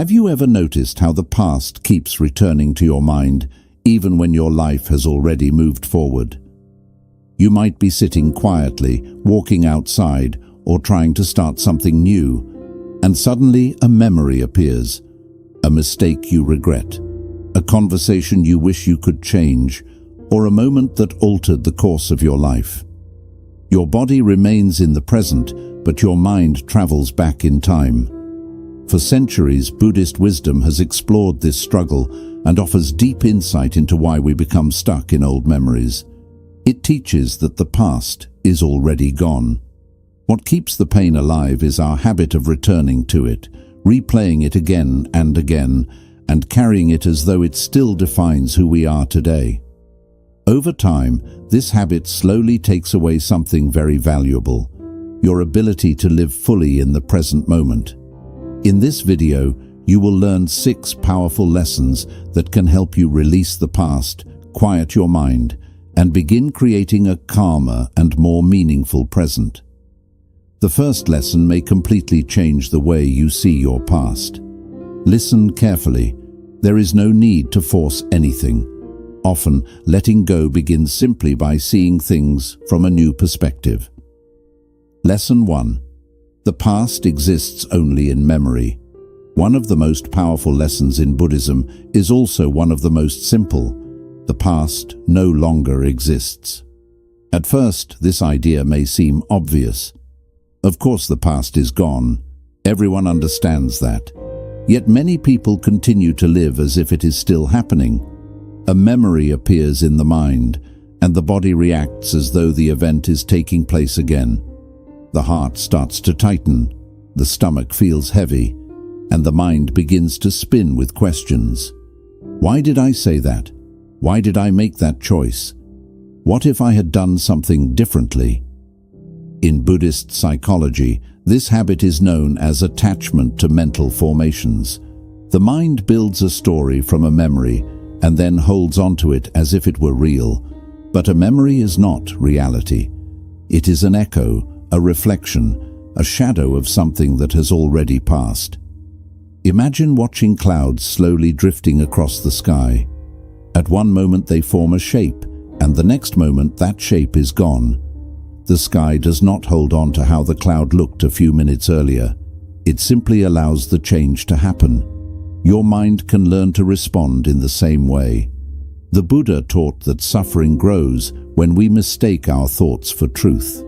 Have you ever noticed how the past keeps returning to your mind, even when your life has already moved forward? You might be sitting quietly, walking outside, or trying to start something new, and suddenly a memory appears, a mistake you regret, a conversation you wish you could change, or a moment that altered the course of your life. Your body remains in the present, but your mind travels back in time. For centuries, Buddhist wisdom has explored this struggle and offers deep insight into why we become stuck in old memories. It teaches that the past is already gone. What keeps the pain alive is our habit of returning to it, replaying it again and again, and carrying it as though it still defines who we are today. Over time, this habit slowly takes away something very valuable: your ability to live fully in the present moment. In this video, you will learn 6 powerful lessons that can help you release the past, quiet your mind, and begin creating a calmer and more meaningful present. The first lesson may completely change the way you see your past. Listen carefully. There is no need to force anything. Often, letting go begins simply by seeing things from a new perspective. Lesson 1. The past exists only in memory. One of the most powerful lessons in Buddhism is also one of the most simple. The past no longer exists. At first, this idea may seem obvious. Of course, the past is gone. Everyone understands that. Yet many people continue to live as if it is still happening. A memory appears in the mind, and the body reacts as though the event is taking place again. The heart starts to tighten, the stomach feels heavy, and the mind begins to spin with questions. Why did I say that? Why did I make that choice? What if I had done something differently? In Buddhist psychology, this habit is known as attachment to mental formations. The mind builds a story from a memory and then holds onto it as if it were real. But a memory is not reality. It is an echo, a reflection, a shadow of something that has already passed. Imagine watching clouds slowly drifting across the sky. At one moment they form a shape, and the next moment that shape is gone. The sky does not hold on to how the cloud looked a few minutes earlier. It simply allows the change to happen. Your mind can learn to respond in the same way. The Buddha taught that suffering grows when we mistake our thoughts for truth.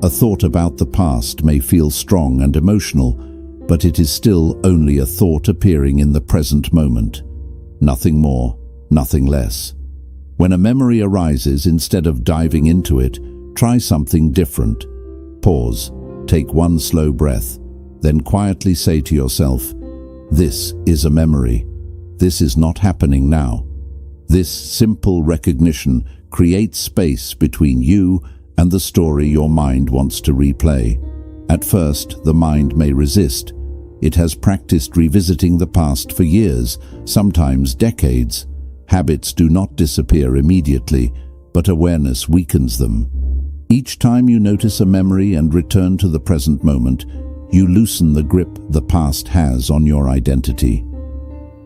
A thought about the past may feel strong and emotional, but it is still only a thought appearing in the present moment. Nothing more, nothing less. When a memory arises, instead of diving into it, try something different. Pause, take one slow breath, then quietly say to yourself, "This is a memory. This is not happening now." This simple recognition creates space between you and the story your mind wants to replay. At first, the mind may resist. It has practiced revisiting the past for years, sometimes decades. Habits do not disappear immediately, but awareness weakens them. Each time you notice a memory and return to the present moment, you loosen the grip the past has on your identity.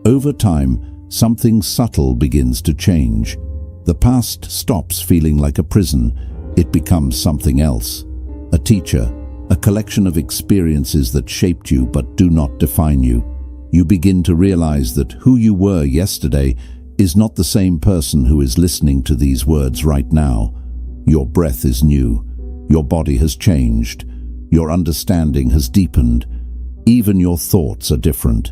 Over time, something subtle begins to change. The past stops feeling like a prison. It becomes something else. A teacher, a collection of experiences that shaped you but do not define you. You begin to realize that who you were yesterday is not the same person who is listening to these words right now. Your breath is new. Your body has changed. Your understanding has deepened. Even your thoughts are different.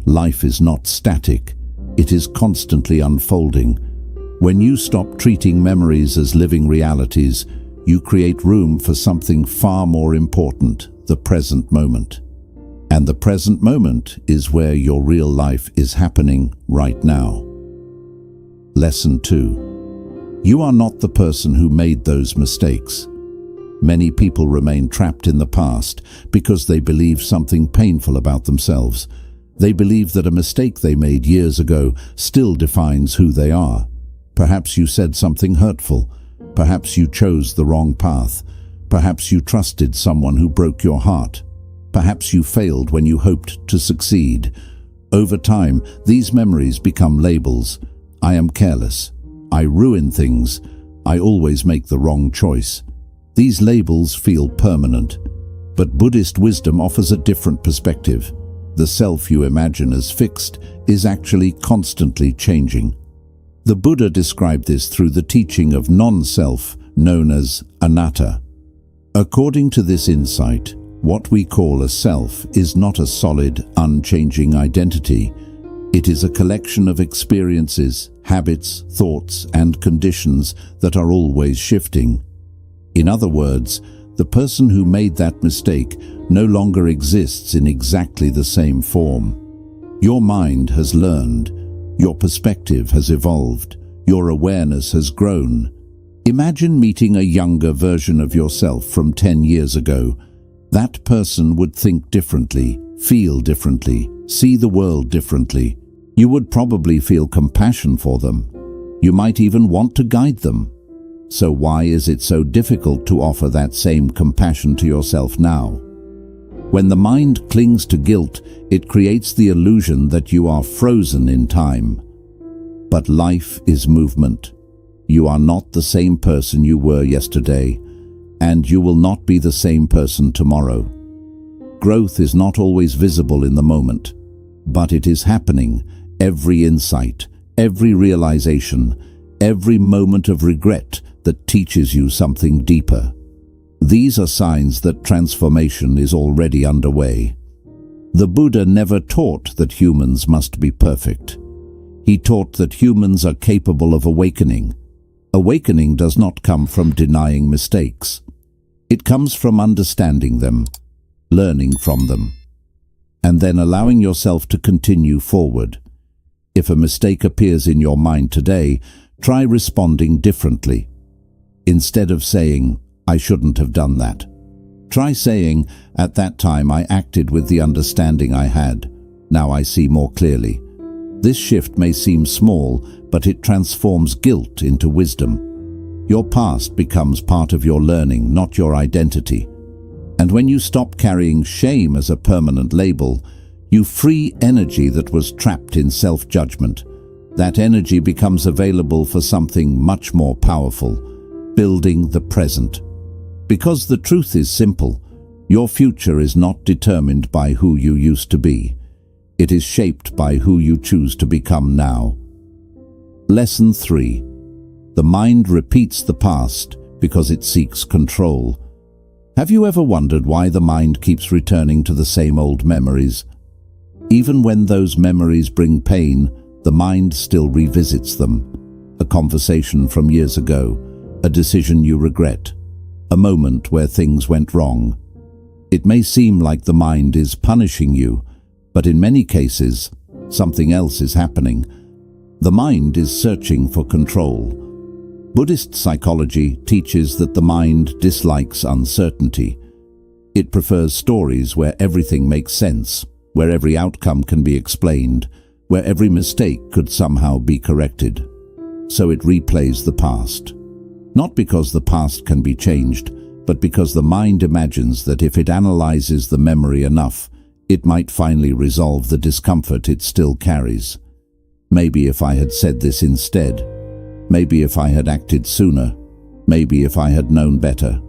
Life is not static. It is constantly unfolding. When you stop treating memories as living realities, you create room for something far more important, the present moment. And the present moment is where your real life is happening right now. Lesson 2. You are not the person who made those mistakes. Many people remain trapped in the past because they believe something painful about themselves. They believe that a mistake they made years ago still defines who they are. Perhaps you said something hurtful. Perhaps you chose the wrong path. Perhaps you trusted someone who broke your heart. Perhaps you failed when you hoped to succeed. Over time, these memories become labels. I am careless. I ruin things. I always make the wrong choice. These labels feel permanent. But Buddhist wisdom offers a different perspective. The self you imagine as fixed is actually constantly changing. The Buddha described this through the teaching of non-self, known as anatta. According to this insight, what we call a self is not a solid, unchanging identity. It is a collection of experiences, habits, thoughts, and conditions that are always shifting. In other words, the person who made that mistake no longer exists in exactly the same form. Your mind has learned. Your perspective has evolved. Your awareness has grown. Imagine meeting a younger version of yourself from 10 years ago. That person would think differently, feel differently, see the world differently. You would probably feel compassion for them. You might even want to guide them. So why is it so difficult to offer that same compassion to yourself now? When the mind clings to guilt, it creates the illusion that you are frozen in time. But life is movement. You are not the same person you were yesterday, and you will not be the same person tomorrow. Growth is not always visible in the moment, but it is happening. Every insight, every realization, every moment of regret that teaches you something deeper. These are signs that transformation is already underway. The Buddha never taught that humans must be perfect. He taught that humans are capable of awakening. Awakening does not come from denying mistakes. It comes from understanding them, learning from them, and then allowing yourself to continue forward. If a mistake appears in your mind today, try responding differently. Instead of saying, "I shouldn't have done that," try saying, "At that time I acted with the understanding I had. Now I see more clearly." This shift may seem small, but it transforms guilt into wisdom. Your past becomes part of your learning, not your identity. And when you stop carrying shame as a permanent label, you free energy that was trapped in self-judgment. That energy becomes available for something much more powerful, building the present. Because the truth is simple, your future is not determined by who you used to be. It is shaped by who you choose to become now. Lesson 3. The mind repeats the past because it seeks control. Have you ever wondered why the mind keeps returning to the same old memories? Even when those memories bring pain, the mind still revisits them. A conversation from years ago, a decision you regret, a moment where things went wrong. It may seem like the mind is punishing you, but in many cases, something else is happening. The mind is searching for control. Buddhist psychology teaches that the mind dislikes uncertainty. It prefers stories where everything makes sense, where every outcome can be explained, where every mistake could somehow be corrected. So it replays the past. Not because the past can be changed, but because the mind imagines that if it analyzes the memory enough, it might finally resolve the discomfort it still carries. Maybe if I had said this instead. Maybe if I had acted sooner. Maybe if I had known better.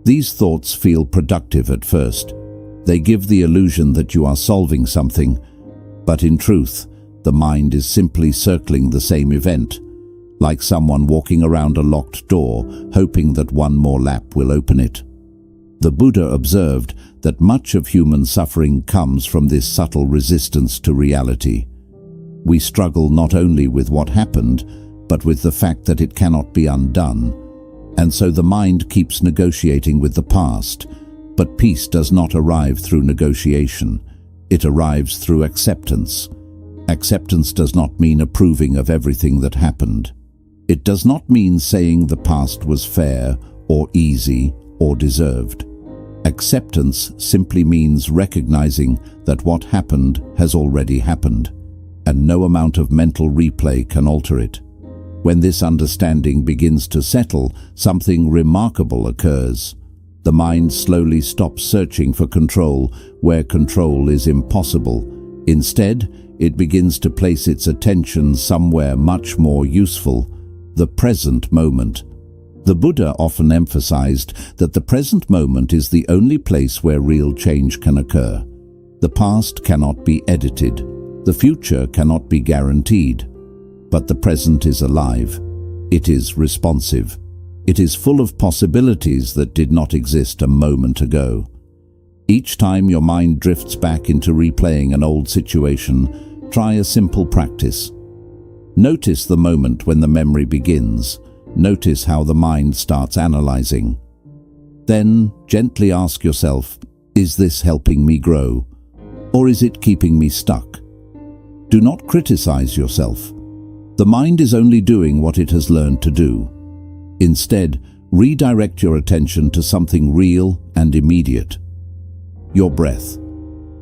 These thoughts feel productive at first. They give the illusion that you are solving something, but in truth, the mind is simply circling the same event, like someone walking around a locked door, hoping that one more lap will open it. The Buddha observed that much of human suffering comes from this subtle resistance to reality. We struggle not only with what happened, but with the fact that it cannot be undone, and so the mind keeps negotiating with the past. But peace does not arrive through negotiation. It arrives through acceptance. Acceptance does not mean approving of everything that happened. It does not mean saying the past was fair or easy or deserved. Acceptance simply means recognizing that what happened has already happened, and no amount of mental replay can alter it. When this understanding begins to settle, something remarkable occurs. The mind slowly stops searching for control where control is impossible. Instead, it begins to place its attention somewhere much more useful, the present moment. The Buddha often emphasized that the present moment is the only place where real change can occur. The past cannot be edited, the future cannot be guaranteed, but the present is alive. It is responsive. It is full of possibilities that did not exist a moment ago. Each time your mind drifts back into replaying an old situation, try a simple practice. Notice the moment when the memory begins. Notice how the mind starts analyzing. Then gently ask yourself, is this helping me grow? Or is it keeping me stuck? Do not criticize yourself. The mind is only doing what it has learned to do. Instead, redirect your attention to something real and immediate. Your breath,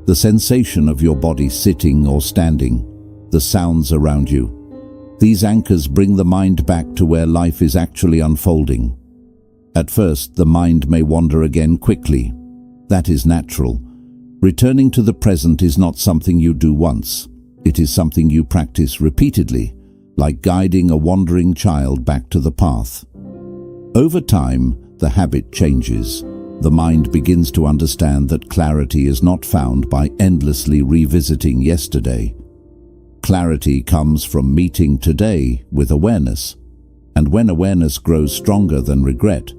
the sensation of your body sitting or standing, the sounds around you. These anchors bring the mind back to where life is actually unfolding. At first, the mind may wander again quickly. That is natural. Returning to the present is not something you do once. It is something you practice repeatedly, like guiding a wandering child back to the path. Over time, the habit changes. The mind begins to understand that clarity is not found by endlessly revisiting yesterday. Clarity comes from meeting today with awareness. And when awareness grows stronger than regret,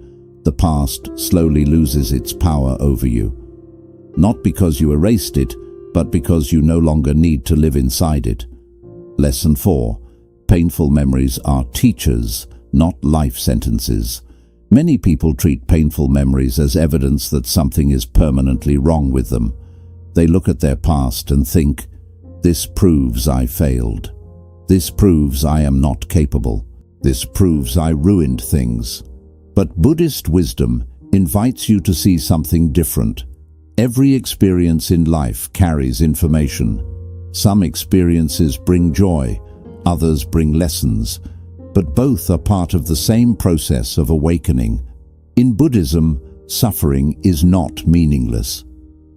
the past slowly loses its power over you. Not because you erased it, but because you no longer need to live inside it. Lesson 4. Painful memories are teachers, not life sentences. Many people treat painful memories as evidence that something is permanently wrong with them. They look at their past and think, this proves I failed. This proves I am not capable. This proves I ruined things. But Buddhist wisdom invites you to see something different. Every experience in life carries information. Some experiences bring joy, others bring lessons, but both are part of the same process of awakening. In Buddhism, suffering is not meaningless.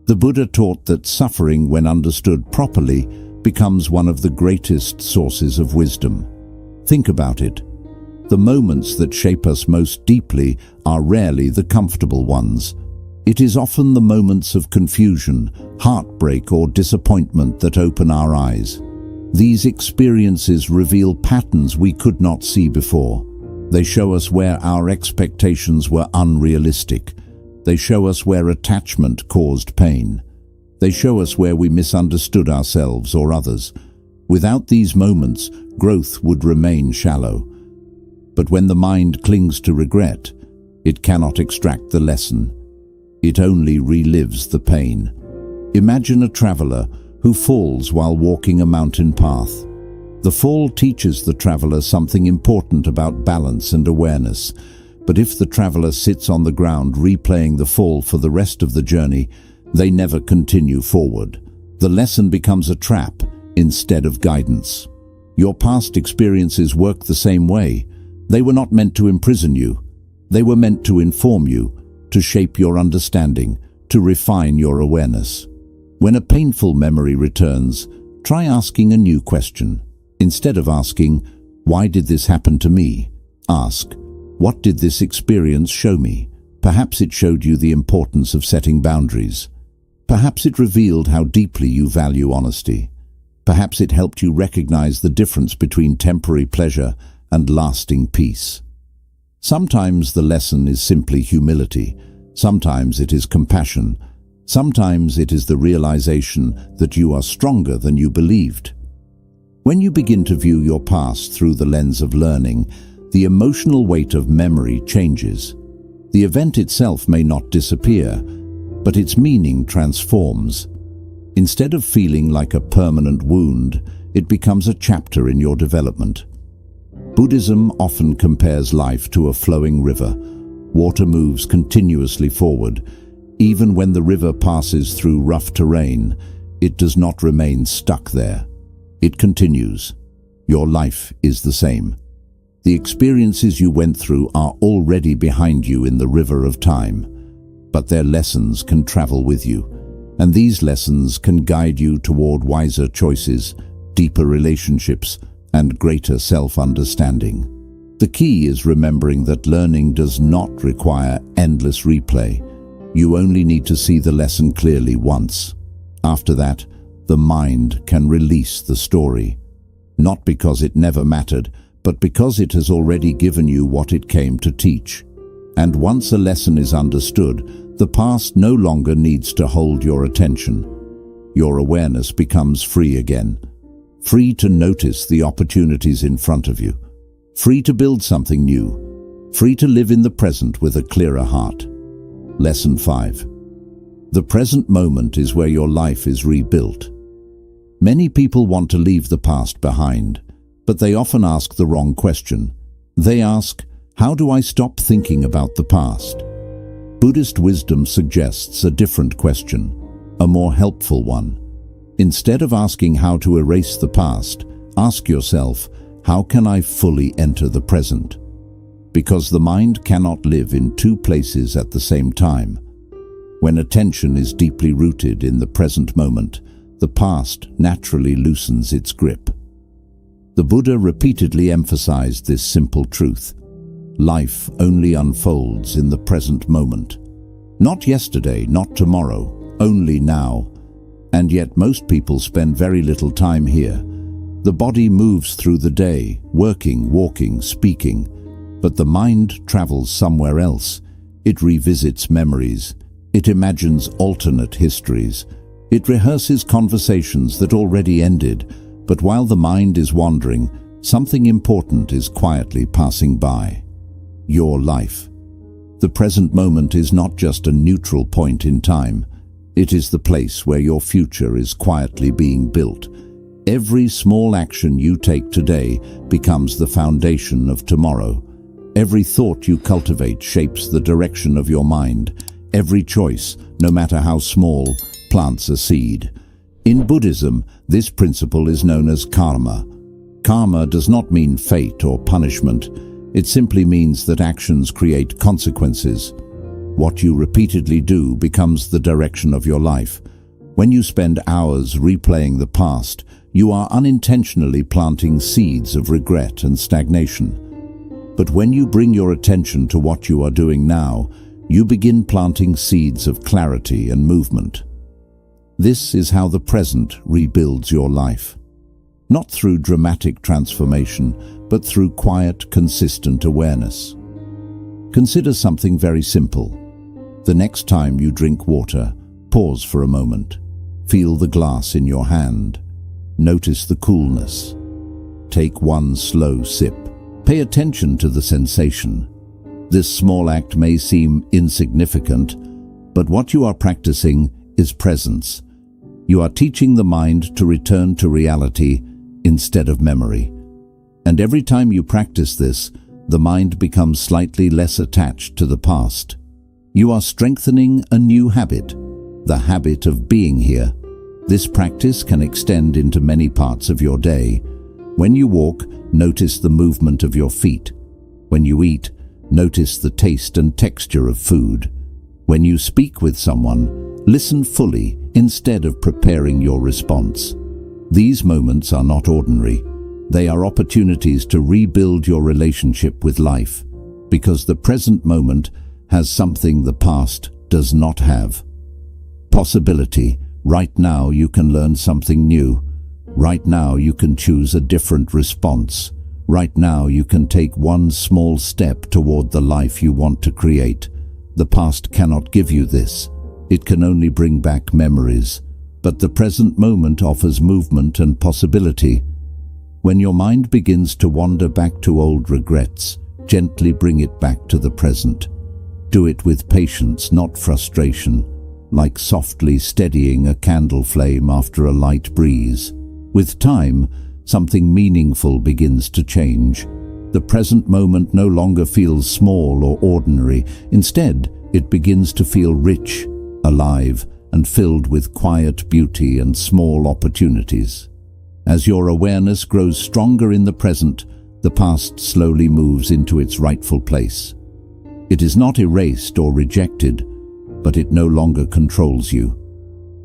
The Buddha taught that suffering, when understood properly, becomes one of the greatest sources of wisdom. Think about it. The moments that shape us most deeply are rarely the comfortable ones. It is often the moments of confusion, heartbreak, or disappointment that open our eyes. These experiences reveal patterns we could not see before. They show us where our expectations were unrealistic. They show us where attachment caused pain. They show us where we misunderstood ourselves or others. Without these moments, growth would remain shallow. But when the mind clings to regret, it cannot extract the lesson. It only relives the pain. Imagine a traveler who falls while walking a mountain path. The fall teaches the traveler something important about balance and awareness. But if the traveler sits on the ground replaying the fall for the rest of the journey, they never continue forward. The lesson becomes a trap instead of guidance. Your past experiences work the same way. They were not meant to imprison you. They were meant to inform you, to shape your understanding, to refine your awareness. When a painful memory returns, try asking a new question. Instead of asking, "Why did this happen to me?" ask, "What did this experience show me?" Perhaps it showed you the importance of setting boundaries. Perhaps it revealed how deeply you value honesty. Perhaps it helped you recognize the difference between temporary pleasure and lasting peace. Sometimes the lesson is simply humility. Sometimes it is compassion. Sometimes it is the realization that you are stronger than you believed. When you begin to view your past through the lens of learning, the emotional weight of memory changes. The event itself may not disappear, but its meaning transforms. Instead of feeling like a permanent wound, it becomes a chapter in your development. Buddhism often compares life to a flowing river. Water moves continuously forward. Even when the river passes through rough terrain, it does not remain stuck there. It continues. Your life is the same. The experiences you went through are already behind you in the river of time, but their lessons can travel with you. And these lessons can guide you toward wiser choices, deeper relationships, and greater self-understanding. The key is remembering that learning does not require endless replay. You only need to see the lesson clearly once. After that, the mind can release the story. Not because it never mattered, but because it has already given you what it came to teach. And once a lesson is understood, the past no longer needs to hold your attention. Your awareness becomes free again. Free to notice the opportunities in front of you. Free to build something new. Free to live in the present with a clearer heart. Lesson 5. The present moment is where your life is rebuilt. Many people want to leave the past behind, but they often ask the wrong question. They ask, how do I stop thinking about the past? Buddhist wisdom suggests a different question, a more helpful one. Instead of asking how to erase the past, ask yourself, how can I fully enter the present? Because the mind cannot live in two places at the same time. When attention is deeply rooted in the present moment, the past naturally loosens its grip. The Buddha repeatedly emphasized this simple truth. Life only unfolds in the present moment. Not yesterday, not tomorrow, only now. And yet most people spend very little time here. The body moves through the day, working, walking, speaking, but the mind travels somewhere else. It revisits memories. It imagines alternate histories. It rehearses conversations that already ended, but while the mind is wandering, something important is quietly passing by. Your life. The present moment is not just a neutral point in time. It is the place where your future is quietly being built. Every small action you take today becomes the foundation of tomorrow. Every thought you cultivate shapes the direction of your mind. Every choice, no matter how small, plants a seed. In Buddhism, this principle is known as karma. Karma does not mean fate or punishment. It simply means that actions create consequences. What you repeatedly do becomes the direction of your life. When you spend hours replaying the past, you are unintentionally planting seeds of regret and stagnation. But when you bring your attention to what you are doing now, you begin planting seeds of clarity and movement. This is how the present rebuilds your life. Not through dramatic transformation, but through quiet, consistent awareness. Consider something very simple. The next time you drink water, pause for a moment. Feel the glass in your hand. Notice the coolness. Take one slow sip. Pay attention to the sensation. This small act may seem insignificant, but what you are practicing is presence. You are teaching the mind to return to reality instead of memory. And every time you practice this, the mind becomes slightly less attached to the past. You are strengthening a new habit, the habit of being here. This practice can extend into many parts of your day. When you walk, notice the movement of your feet. When you eat, notice the taste and texture of food. When you speak with someone, listen fully instead of preparing your response. These moments are not ordinary. They are opportunities to rebuild your relationship with life, because the present moment has something the past does not have. Possibility. Right now you can learn something new. Right now you can choose a different response. Right now you can take one small step toward the life you want to create. The past cannot give you this. It can only bring back memories. But the present moment offers movement and possibility. When your mind begins to wander back to old regrets, gently bring it back to the present. Do it with patience, not frustration, like softly steadying a candle flame after a light breeze. With time, something meaningful begins to change. The present moment no longer feels small or ordinary. Instead, it begins to feel rich, alive, and filled with quiet beauty and small opportunities. As your awareness grows stronger in the present, the past slowly moves into its rightful place. It is not erased or rejected, but it no longer controls you.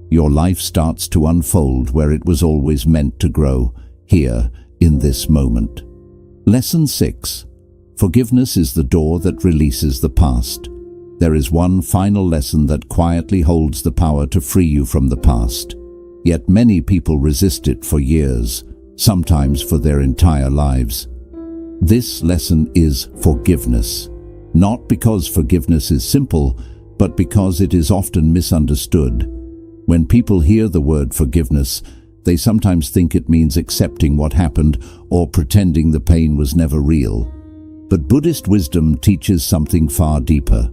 your life starts to unfold where it was always meant to grow, here, in this moment. Lesson 6. Forgiveness is the door that releases the past. There is one final lesson that quietly holds the power to free you from the past. Yet many people resist it for years, sometimes for their entire lives. This lesson is forgiveness. Not because forgiveness is simple, but because it is often misunderstood. When people hear the word forgiveness, they sometimes think it means accepting what happened or pretending the pain was never real. But Buddhist wisdom teaches something far deeper.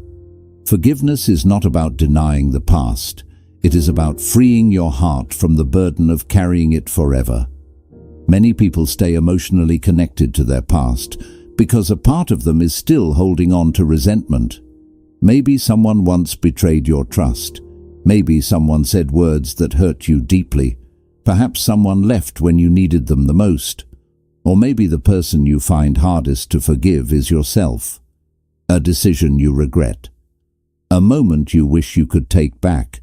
Forgiveness is not about denying the past. It is about freeing your heart from the burden of carrying it forever. Many people stay emotionally connected to their past because a part of them is still holding on to resentment. Maybe someone once betrayed your trust. Maybe someone said words that hurt you deeply. Perhaps someone left when you needed them the most. Or maybe the person you find hardest to forgive is yourself. A decision you regret. A moment you wish you could take back.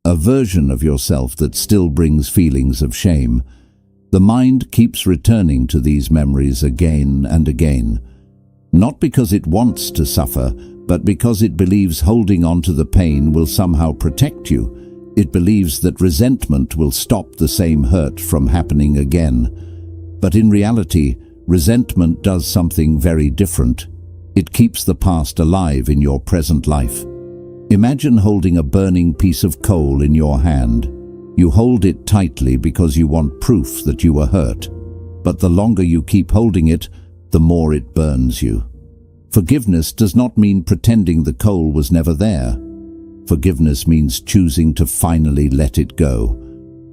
A version of yourself that still brings feelings of shame. The mind keeps returning to these memories again and again. Not because it wants to suffer, but because it believes holding on to the pain will somehow protect you. It believes that resentment will stop the same hurt from happening again. But in reality, resentment does something very different. It keeps the past alive in your present life. Imagine holding a burning piece of coal in your hand. You hold it tightly because you want proof that you were hurt. But the longer you keep holding it, the more it burns you. Forgiveness does not mean pretending the coal was never there. Forgiveness means choosing to finally let it go.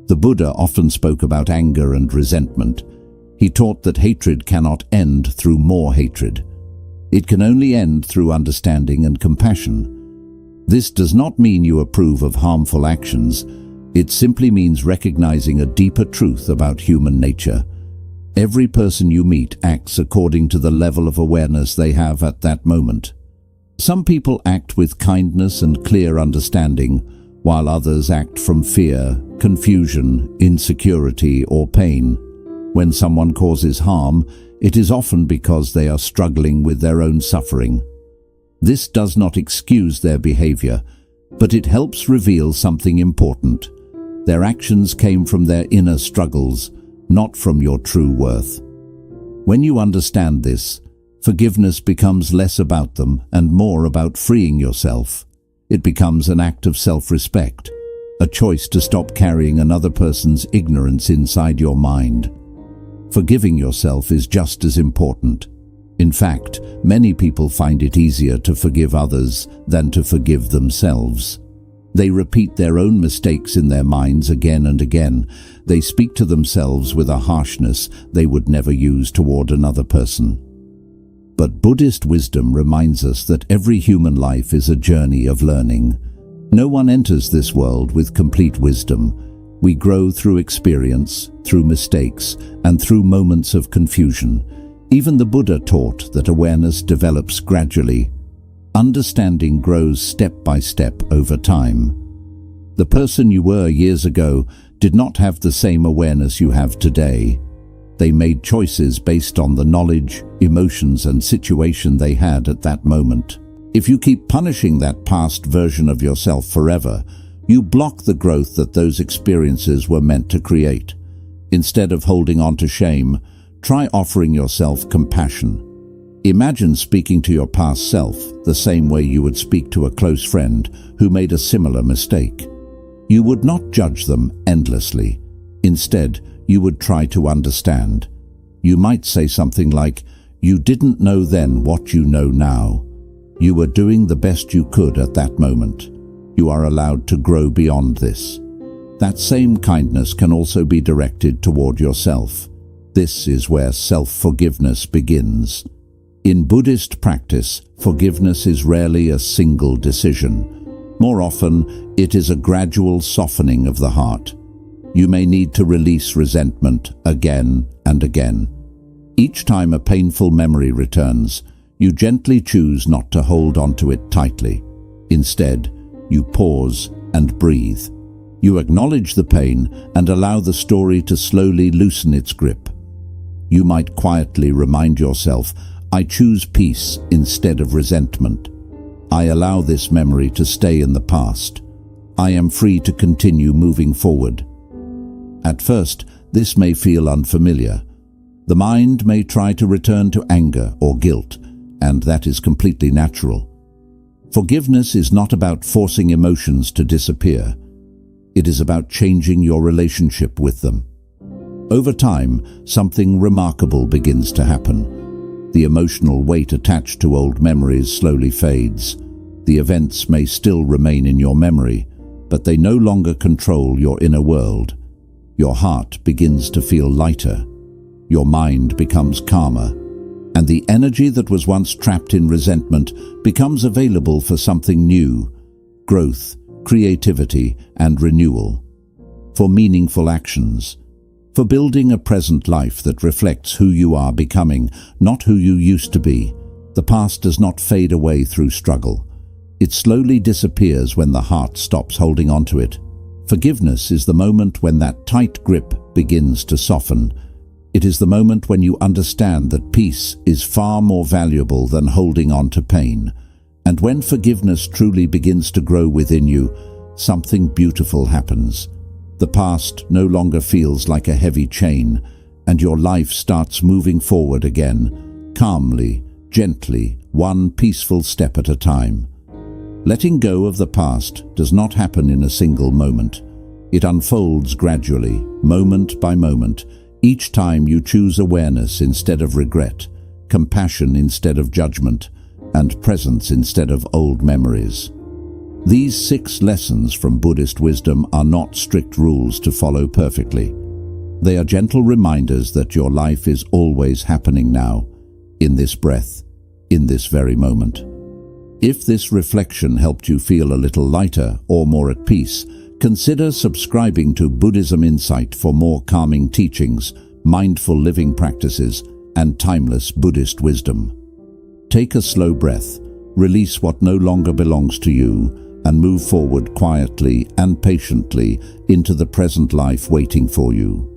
The Buddha often spoke about anger and resentment. He taught that hatred cannot end through more hatred. It can only end through understanding and compassion. This does not mean you approve of harmful actions. It simply means recognizing a deeper truth about human nature. Every person you meet acts according to the level of awareness they have at that moment. Some people act with kindness and clear understanding, while others act from fear, confusion, insecurity, or pain. When someone causes harm, it is often because they are struggling with their own suffering. This does not excuse their behavior, but it helps reveal something important. Their actions came from their inner struggles, not from your true worth. When you understand this, forgiveness becomes less about them and more about freeing yourself. It becomes an act of self-respect, a choice to stop carrying another person's ignorance inside your mind. Forgiving yourself is just as important. In fact, many people find it easier to forgive others than to forgive themselves. They repeat their own mistakes in their minds again and again. They speak to themselves with a harshness they would never use toward another person. But Buddhist wisdom reminds us that every human life is a journey of learning. No one enters this world with complete wisdom. We grow through experience, through mistakes, and through moments of confusion. Even the Buddha taught that awareness develops gradually. Understanding grows step by step over time. The person you were years ago did not have the same awareness you have today. They made choices based on the knowledge, emotions, and situation they had at that moment. If you keep punishing that past version of yourself forever, you block the growth that those experiences were meant to create. Instead of holding on to shame, try offering yourself compassion. Imagine speaking to your past self the same way you would speak to a close friend who made a similar mistake. You would not judge them endlessly. Instead, you would try to understand. You might say something like, "You didn't know then what you know now. You were doing the best you could at that moment. You are allowed to grow beyond this." That same kindness can also be directed toward yourself. This is where self-forgiveness begins. In Buddhist practice, forgiveness is rarely a single decision. More often, it is a gradual softening of the heart. You may need to release resentment again and again. Each time a painful memory returns, you gently choose not to hold on to it tightly. Instead, you pause and breathe. You acknowledge the pain and allow the story to slowly loosen its grip. You might quietly remind yourself, I choose peace instead of resentment. I allow this memory to stay in the past. I am free to continue moving forward. At first, this may feel unfamiliar. The mind may try to return to anger or guilt, and that is completely natural. Forgiveness is not about forcing emotions to disappear. It is about changing your relationship with them. Over time, something remarkable begins to happen. The emotional weight attached to old memories slowly fades. The events may still remain in your memory, but they no longer control your inner world. Your heart begins to feel lighter. Your mind becomes calmer, and the energy that was once trapped in resentment becomes available for something new: growth, creativity, and renewal. For meaningful actions. For building a present life that reflects who you are becoming, not who you used to be. The past does not fade away through struggle. It slowly disappears when the heart stops holding on to it. Forgiveness is the moment when that tight grip begins to soften. It is the moment when you understand that peace is far more valuable than holding on to pain. And when forgiveness truly begins to grow within you, something beautiful happens. The past no longer feels like a heavy chain, and your life starts moving forward again, calmly, gently, one peaceful step at a time. Letting go of the past does not happen in a single moment. It unfolds gradually, moment by moment, each time you choose awareness instead of regret, compassion instead of judgment, and presence instead of old memories. These 6 lessons from Buddhist wisdom are not strict rules to follow perfectly. They are gentle reminders that your life is always happening now, in this breath, in this very moment. If this reflection helped you feel a little lighter or more at peace, consider subscribing to Buddhism Insight for more calming teachings, mindful living practices, and timeless Buddhist wisdom. Take a slow breath, release what no longer belongs to you, and move forward quietly and patiently into the present life waiting for you.